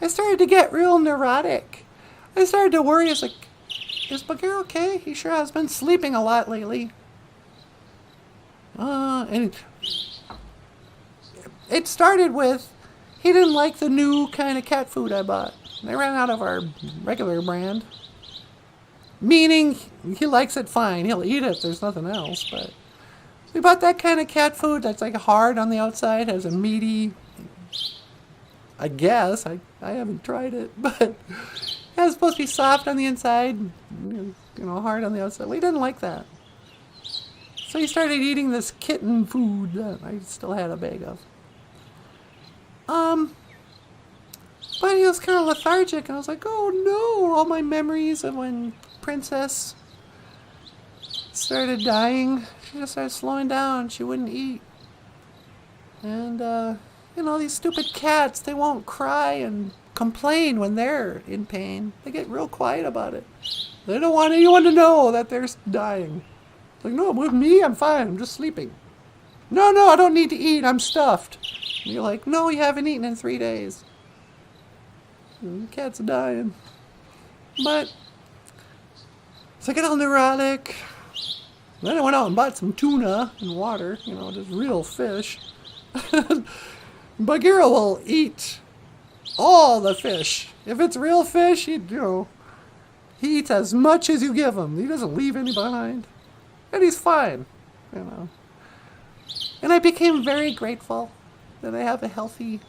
I started to get real neurotic I started to worry. I was like, is Bagheera okay? He sure has been sleeping a lot lately. And it started with, he didn't like the new kind of cat food I bought. They ran out of our regular brand. Meaning, he likes it fine. He'll eat it if there's nothing else. But we bought that kind of cat food that's like hard on the outside, has a meaty, I guess. I haven't tried it, but it's supposed to be soft on the inside, hard on the outside. We didn't like that. So he started eating this kitten food that I still had a bag of. But he was kind of lethargic, and I was like, oh no, all my memories of when Princess started dying, she just started slowing down, she wouldn't eat. And, these stupid cats, they won't cry and complain when they're in pain. They get real quiet about it. They don't want anyone to know that they're dying. It's like, no, with me, I'm fine, I'm just sleeping. No, I don't need to eat, I'm stuffed. And you're like, no, you haven't eaten in 3 days. And the cat's dying. But, so I get all neurotic. Then I went out and bought some tuna and water, just real fish. Bagheera will eat all the fish. If it's real fish, he eats as much as you give him. He doesn't leave any behind. And he's fine, And I became very grateful that I have a healthy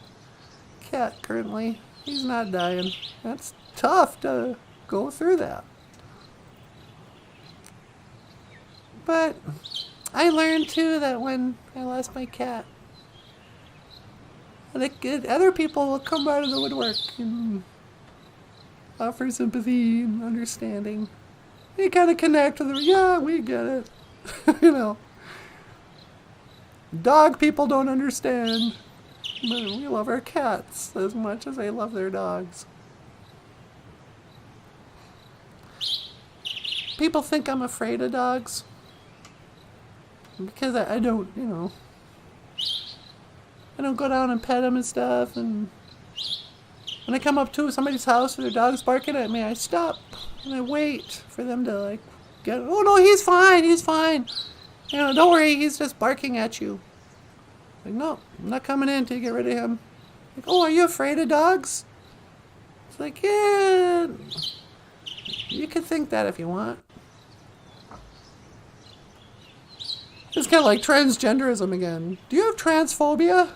cat currently. He's not dying. That's tough to go through that. But I learned too that when I lost my cat, other people will come out of the woodwork and offer sympathy and understanding. They kind of connect with them. Yeah, we get it. Dog people don't understand. But we love our cats as much as they love their dogs. People think I'm afraid of dogs. Because I don't, I don't go down and pet them and stuff. And when I come up to somebody's house and their dog's barking at me, I stop. And I wait for them to, oh no, he's fine. Don't worry, he's just barking at you. No, I'm not coming in till you get rid of him. Oh, are you afraid of dogs? It's like, yeah, you can think that if you want. It's kind of like transgenderism again. Do you have transphobia?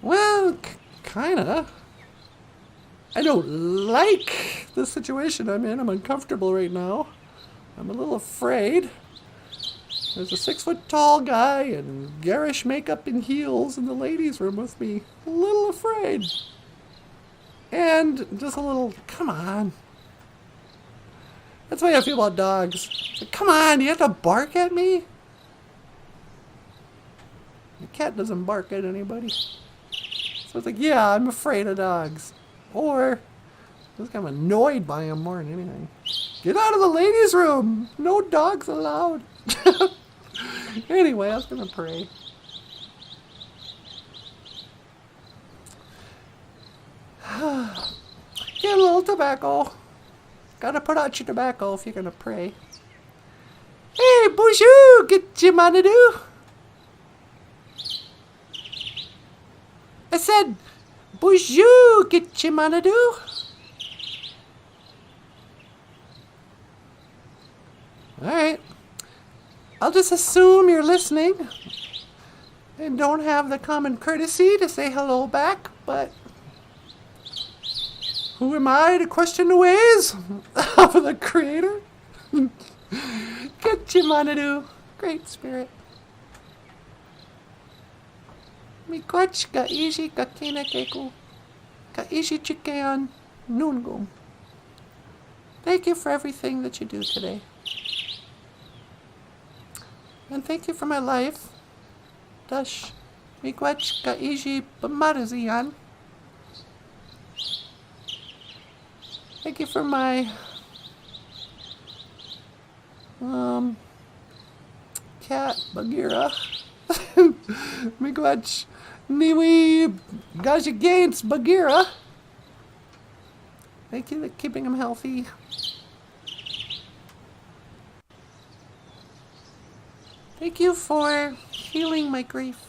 Well, kinda. I don't like the situation I'm in. I'm uncomfortable right now. I'm a little afraid. There's a 6-foot-tall guy in garish makeup and heels in the ladies' room with me. A little afraid. And just a little, come on. That's the way I feel about dogs. It's like, come on, you have to bark at me? The cat doesn't bark at anybody. So it's like, yeah, I'm afraid of dogs. Or, just I'm annoyed by them more than anything. Get out of the ladies' room! No dogs allowed. Anyway, I was going to pray. Get a little tobacco. Gotta put out your tobacco if you're going to pray. Hey, BOOZHOO, get your money do. I said, BOOZHOO, get your money do. Alright. I'll just assume you're listening and don't have the common courtesy to say hello back, but who am I to question the ways of the Creator? Get your money do, Great Spirit. Miigwech ka ishi ka kina keku, ka ishi chikean nungum. Thank you for everything that you do today. And thank you for my life. Dash. Miigwech ka ishi bamarazian. Thank you for my cat Bagheera. Miigwech niwi gaji gains Bagheera. Thank you for keeping him healthy. Thank you for healing my grief.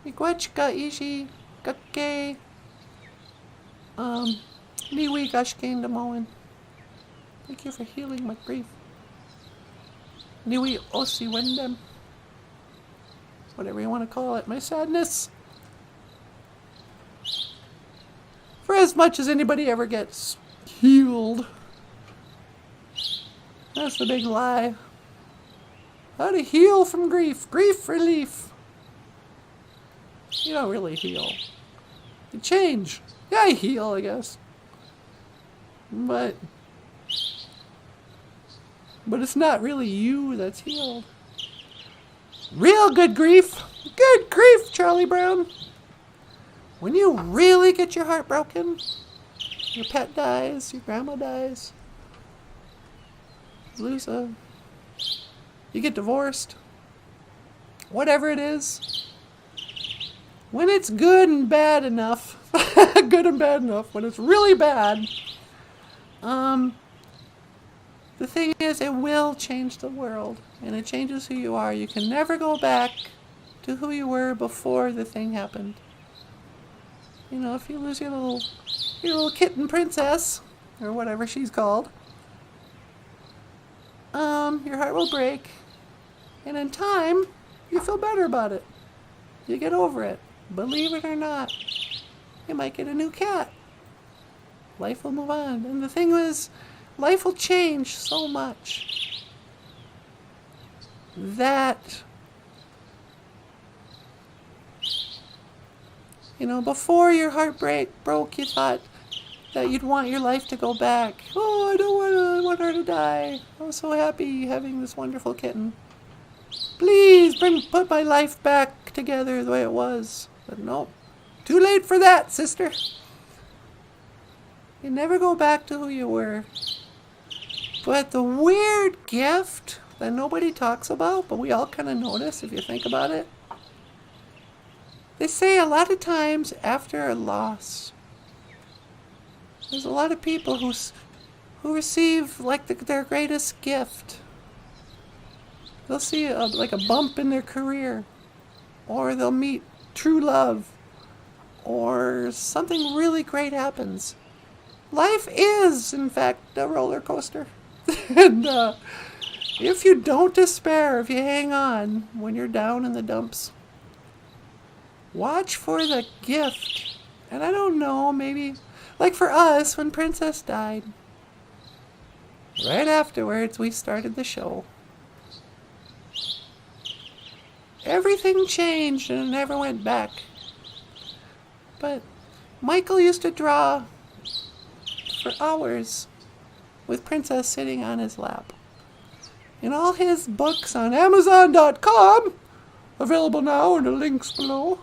Miigwechka ishi gake niwi gashkain damoen. Thank you for healing my grief. Niwi osi wendem. Whatever you want to call it, my sadness. For as much as anybody ever gets healed. That's the big lie. How to heal from grief. Grief relief. You don't really heal. You change. Yeah, I heal, I guess. But it's not really you that's healed. Real good grief. Good grief, Charlie Brown. When you really get your heart broken, your pet dies, your grandma dies, you get divorced, whatever it is, when it's good and bad enough, when it's really bad, the thing is, it will change the world, and it changes who you are. You can never go back to who you were before the thing happened. You know, if you lose your little kitten princess, or whatever she's called, your heart will break, and in time, you feel better about it. You get over it. Believe it or not, you might get a new cat. Life will move on. And the thing is, life will change so much that, you know, before your heart broke, you thought that you'd want your life to go back. Oh, I want her to die. I was so happy having this wonderful kitten. Please put my life back together the way it was. But no, too late for that, sister. You never go back to who you were. But the weird gift that nobody talks about, but we all kind of notice if you think about it. They say a lot of times after a loss, there's a lot of people who receive like their greatest gift. They'll see like a bump in their career, or they'll meet true love, or something really great happens. Life is, in fact, a roller coaster. And if you don't despair, if you hang on when you're down in the dumps, watch for the gift. And I don't know, maybe, like for us, when Princess died, right afterwards we started the show. Everything changed and it never went back. But Michael used to draw for hours with Princess sitting on his lap. In all his books on Amazon.com, available now in the links below.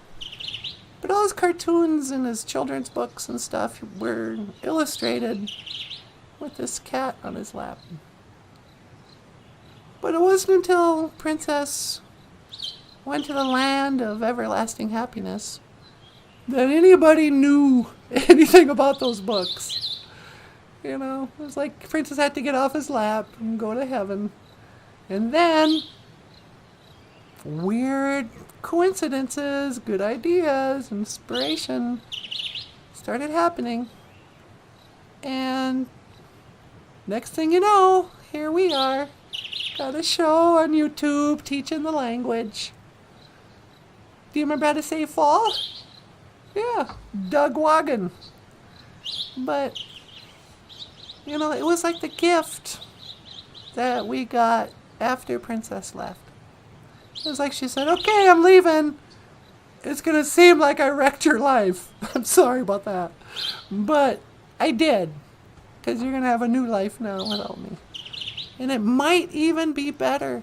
But all his cartoons and his children's books and stuff were illustrated with this cat on his lap. But it wasn't until Princess went to the land of everlasting happiness that anybody knew anything about those books. You know, it was like Princess had to get off his lap and go to heaven. And then, weird coincidences, good ideas, inspiration started happening. And next thing you know, here we are. Got a show on YouTube teaching the language. Do you remember how to say fall? Yeah, Doug Wagon. But, you know, it was like the gift that we got after Princess left. It was like she said, okay, I'm leaving. It's going to seem like I wrecked your life. I'm sorry about that. But I did. Because you're going to have a new life now without me. And it might even be better.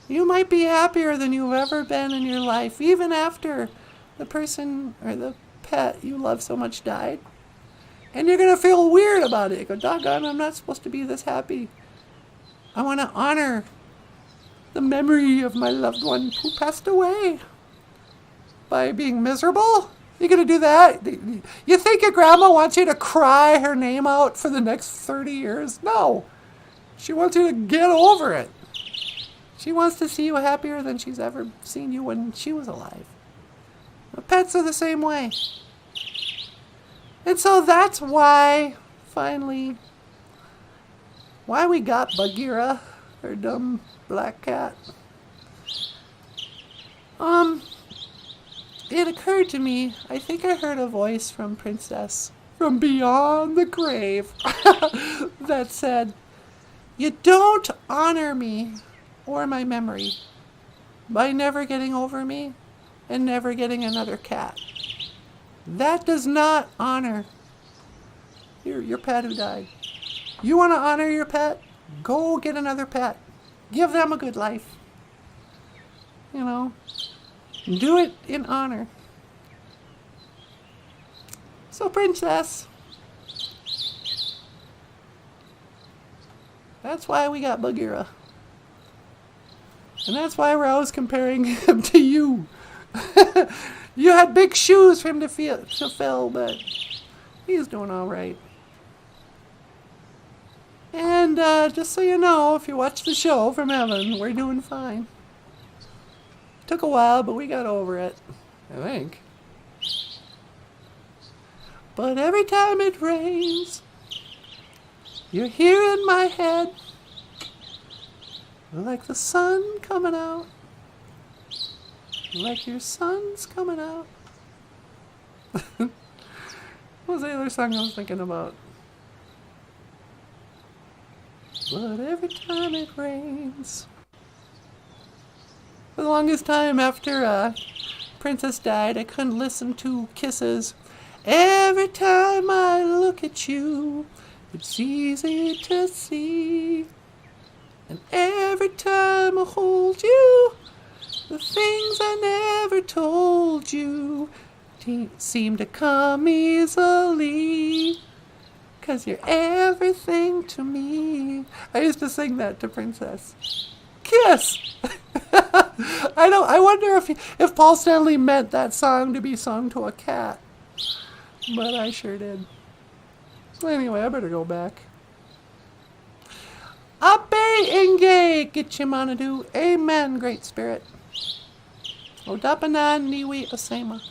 You might be happier than you've ever been in your life, even after the person or the pet you love so much died. And you're going to feel weird about it. You go, doggone, I'm not supposed to be this happy. I want to honor the memory of my loved one who passed away by being miserable. You gonna do that? You think your grandma wants you to cry her name out for the next 30 years? No. She wants you to get over it. She wants to see you happier than she's ever seen you when she was alive. But pets are the same way. And so that's why, finally, why we got Bagheera, her dumb black cat. It occurred to me, I think I heard a voice from Princess, from beyond the grave, that said, "You don't honor me or my memory by never getting over me and never getting another cat. That does not honor your pet who died. You want to honor your pet? Go get another pet. Give them a good life. You know, do it in honor." So, Princess, that's why we got Bagheera. And that's why we're always comparing him to you. You had big shoes for him to fill, but he's doing all right. And just so you know, if you watch the show from heaven, we're doing fine. Took a while, but we got over it, I think. But every time it rains, you're here in my head, like the sun coming out, like your sun's coming out. What was the other song I was thinking about? But every time it rains. For the longest time after Princess died, I couldn't listen to Kisses. Every time I look at you, it's easy to see. And every time I hold you, the things I never told you seem to come easily. 'Cause you're everything to me. I used to sing that to Princess. Kiss! I wonder if Paul Stanley meant that song to be sung to a cat. But I sure did. Anyway, I better go back. Abe Inge, Gitchimanadu, Amen, Great Spirit. Odapanan Niwi Asema.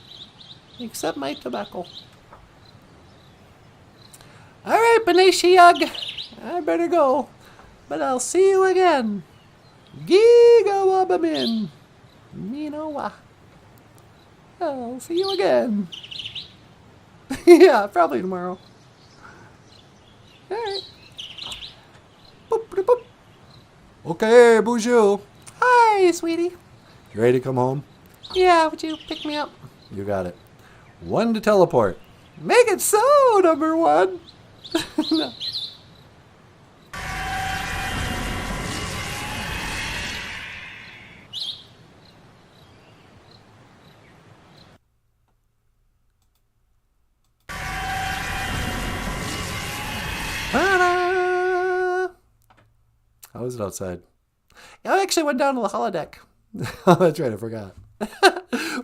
Accept my tobacco. Alright, Beneshiyag, I better go. But I'll see you again. Gigawabamin. Minowa. I'll see you again. Yeah, probably tomorrow. Alright. Boop, boop, boop. Okay, BOOZHOO. Hi, sweetie. You ready to come home? Yeah, would you pick me up? You got it. 1 to teleport. Make it so, number 1. No. How is it outside? I actually went down to the holodeck. Oh, that's right, I forgot.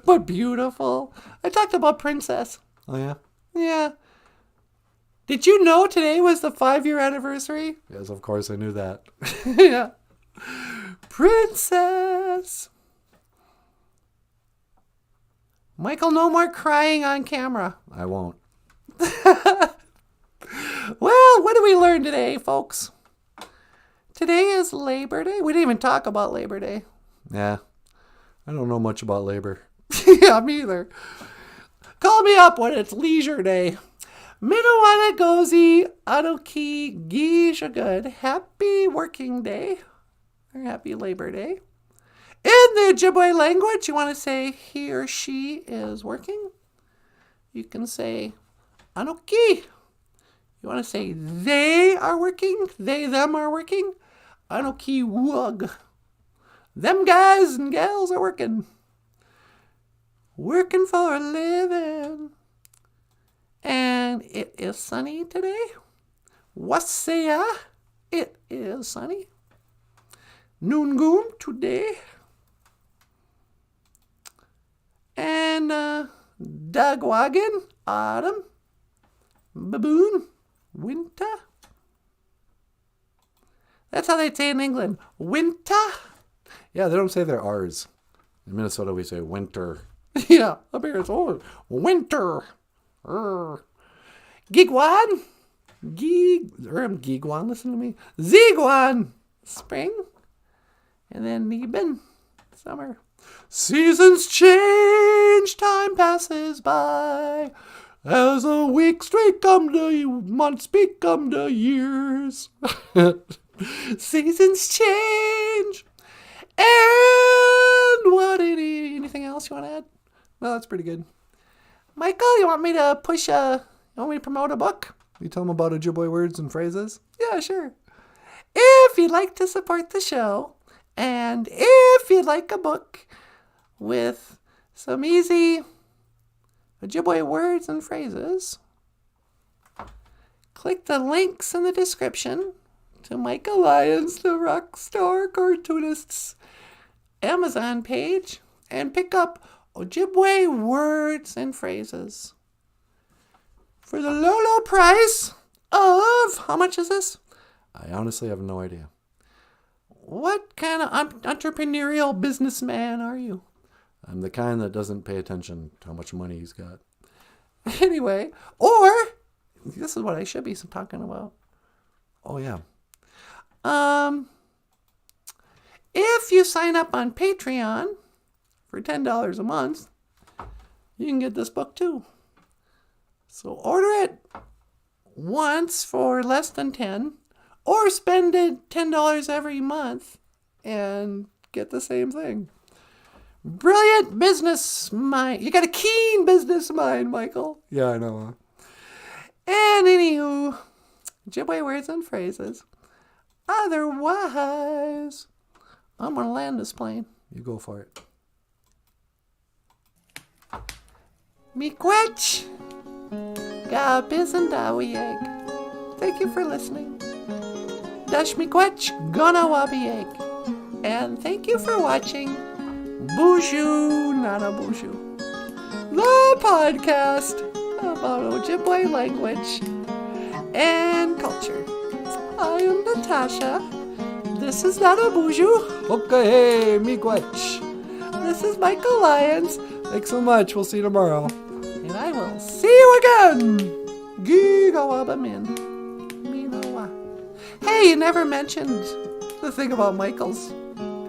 But beautiful. I talked about Princess. Oh, yeah? Yeah. Did you know today was the 5-year anniversary? Yes, of course I knew that. Yeah. Princess. Michael, no more crying on camera. I won't. Well, what did we learn today, folks? Today is Labor Day. We didn't even talk about Labor Day. Yeah. I don't know much about labor. Yeah, me either. Call me up when it's Leisure Day. Minawana gozi adoki gisha good. Happy working day. Or happy Labor Day. In the Ojibwe language, you want to say he or she is working. You can say anoki. You want to say they are working. They, them are working. Anoki wug. Them guys and gals are working. Working for a living. And it is sunny today. Wasaya. It is sunny. Noongoom today. And Dugwagon, autumn. Baboon, winter. That's how they say in England. Winter. Yeah, they don't say their R's. In Minnesota, we say winter. Yeah, up here it's winter. Gigwan. Gigwan, listen to me. Zigwan, spring. And then Neben, summer. Seasons change, time passes by. As the weeks become to months become to years. Seasons change. And what, anything else you want to add? Well, that's pretty good. Michael, you want me to promote a book? You tell them about Ojibwe words and phrases? Yeah, sure. If you'd like to support the show, and if you'd like a book with some easy Ojibwe words and phrases, click the links in the description to Michael Lyons, the Rockstar Cartoonist's Amazon page, and pick up Ojibwe words and phrases for the low, low price of, how much is this? I honestly have no idea. What kind of entrepreneurial businessman are you? I'm the kind that doesn't pay attention to how much money he's got. Anyway, or, this is what I should be talking about. Oh, yeah. If you sign up on Patreon for $10 a month, you can get this book too. So order it once for less than 10, or spend it $10 every month and get the same thing. Brilliant business mind. You got a keen business mind, Michael. Yeah, I know. And anywho, Ojibwe words and phrases. Otherwise, I'm going to land this plane. You go for it. Miigwech, Gabiz and Dawieg. Thank you for listening. Dash miigwech, Gonawabieg. And thank you for watching BOOZHOO NANABOOZHOO, the podcast about Ojibwe language and culture. I am Natasha. This is NANABOOZHOO. Okay, miigwech. This is Michael Lyons. Thanks so much. We'll see you tomorrow. And I will see you again. Gigawabamin. Minawa. Hey, you never mentioned the thing about Michael's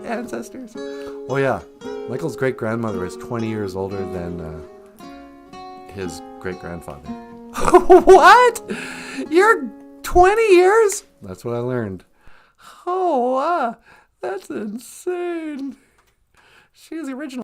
ancestors. Oh, yeah. Michael's great-grandmother is 20 years older than his great-grandfather. What? You're 20 years? That's what I learned. Oh, wow. That's insane. She was the original.